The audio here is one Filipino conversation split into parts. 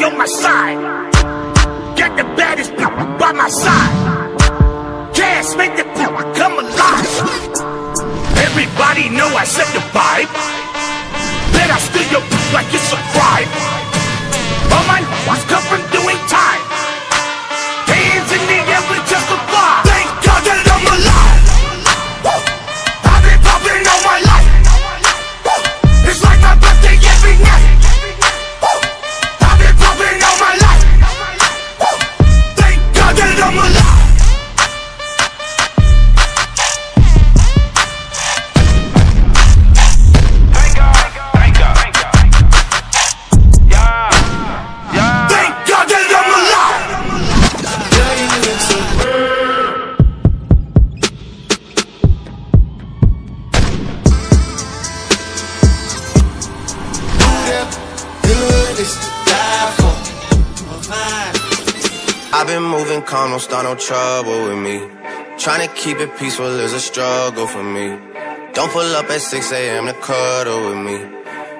on my side. Got the baddest by my side. Cash make the come alive. Everybody know I set the vibe. Bet I steal your like it's a crime. All my ones come from doing time. Hands in the air, we testify. Thank God that I'm alive. I've been popping all my life. It's like my birthday every night. I've been popping all my life. Thank God that I'm alive. I've been moving calm, don't start no trouble with me. Trying to keep it peaceful is a struggle for me. Don't pull up at 6 a.m. to cuddle with me.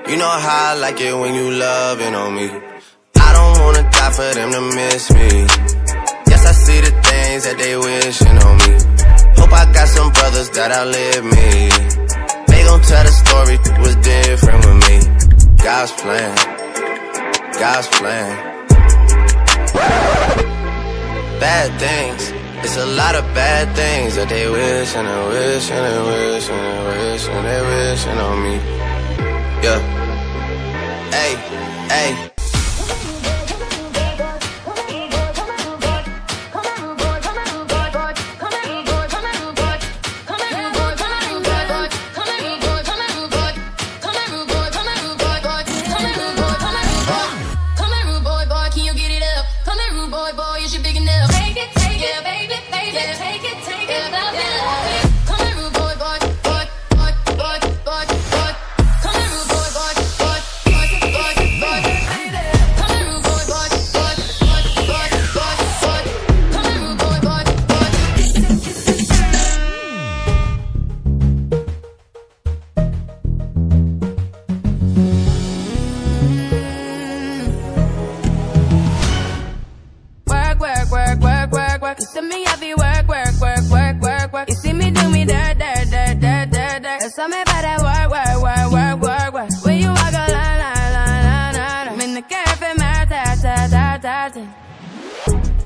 You know how I like it when you loving on me. I don't wanna die for them to miss me. Yes, I see the things that they wishing on me. Hope I got some brothers that outlive me. They gon' tell the story, it was different with me. God's plan, God's plan. Bad things, it's a lot of bad things that they wish and they wish and they wish and they wish and they wishing on me. Yeah. Hey, hey.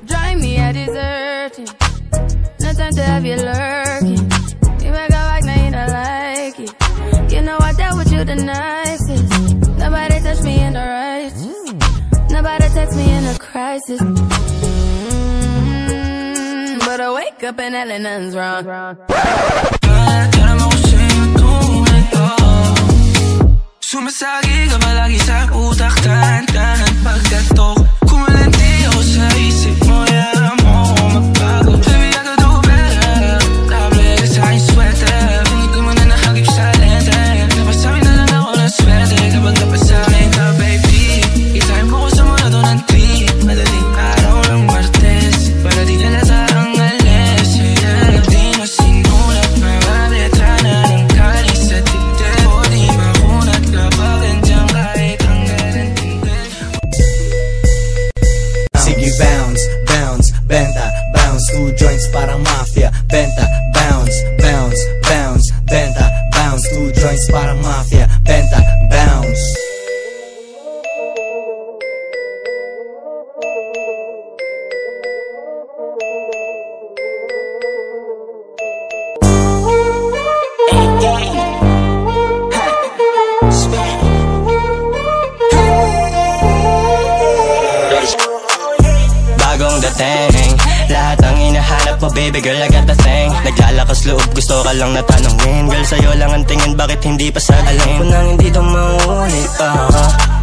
Drive me a deserting. No time to have you lurking. You make a like, now you don't like it. You know I dealt with you the nicest. Nobody touched me in the righteous. Nobody text me in a crisis. But I wake up and hell nothing's wrong. Sumasagiga palagi sa utak, tahan-tahan pagkatok. Kumalentiyo sa isip mo, yaran mo magbago. Baby, I could do better. Table ka sa aking sweater. Pinigil mo na nakagip sa lente. Napasabi na lang ako ng swerte kapag napasabi ka, baby. Itayin mo ko sa muna doon ng tweet. Madaling araw ng Martes, para di halata ang alis. Yeah, di mo sinulat, mga letra na ng kalis sa dibdib. O di makunat kapag andyan kahit ang garantinde. Sige, bounce, bounce, benta, bounce. 2 joints parang mafia. Benta, bounce, bounce, bounce, benta, bounce. 2 joints parang mafia. Benta, bounce. Bagong dating, lahat ang hinahanap mo, baby girl, I got the thing. Naglalakas loob, gusto ka lang natanungin. Girl, sa'yo lang ang tingin, bakit hindi pa sa alam ko nang hindi to maulit pa,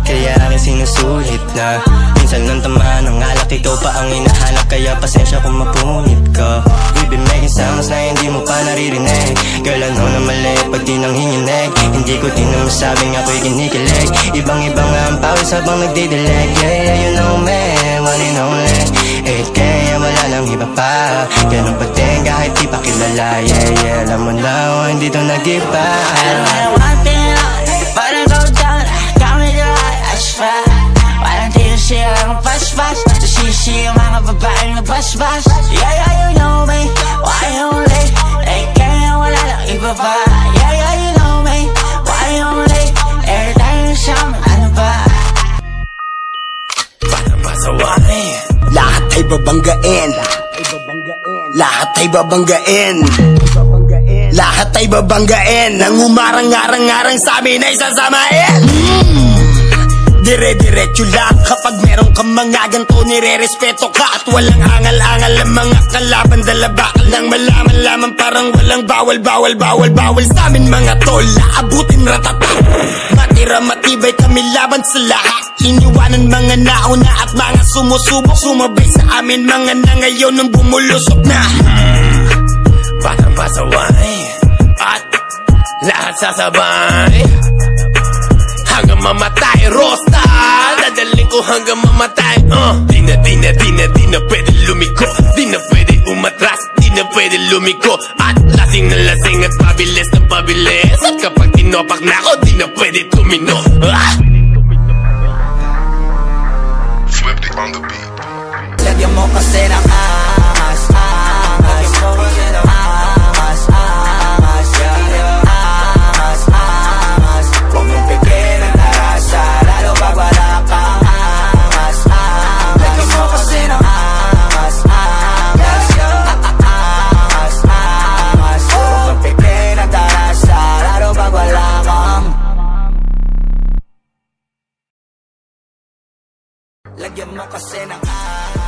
kaya akin sinusulit na. Minsan nang tamaan ng alak, ikaw pa ang hinahanap, kaya pasensya kung mapunit ka. We've been making sounds na hindi mo pa naririnig. Girl, ano na mali pag di nang hinginig. Hindi ko din na masabing ako'y kinikilig. Ibang-iba nga ang pawis habang nagdidilig. Yeah, you know me, one and only 8K, wala nang iba pa. Ganun pa din kahit di pa kilala. Yeah, yeah, alam mo na ako hindi to nag-iba. I don't know one thing, but I go down. Got me the light, I swear. Why don't you share flashy, yung mga babaeng nag-bash-bash. Yeah, yeah, you know me, why only? Eh, kaya wala lang iba pa. Yeah, yeah, you know me, why only? Every time you show me, ano ba? Para masawain, lahat ay babanggain, lahat ay babanggain, lahat ay babanggain. Ang umarang-arang-arang sa amin ay sasamain. Dire-diretso lang kapag meron kang mga ganto, nire-respeto ka. At walang angal-angal ang mga kalaban, dala bakal lang malaman lamang, parang walang bawal sa amin mga tol. Aabutin ratata, matira matibay kami laban sa lahat. Iniwanan mga nauna at mga sumusubok, sumabay sa amin mga na ngayon nung bumulusok na. para masawain, at lahat sasabay hanggang mamatay. Rosta, dadaling ko hanggang mamatay. Di na pwede lumiko, di na pwede umatras, di na pwede lumiko. At lasing na lasing at pabilis na pabilis. At kapag tinopak na ako, di na pwede tumino. Flipped it on the beat. Lagyan mo kasi ng angas, angas. Lagyan mo kasi ng angas, angas. Angas, angas. Huwag mong pigil ang tarasa, lalo pag wala kang angas, angas. Lagyan mo kasi ng angas, angas. Angas, angas. Huwag mong pigil ang tarasa, lalo pag wala kang. Lagyan mo kasi ng angas.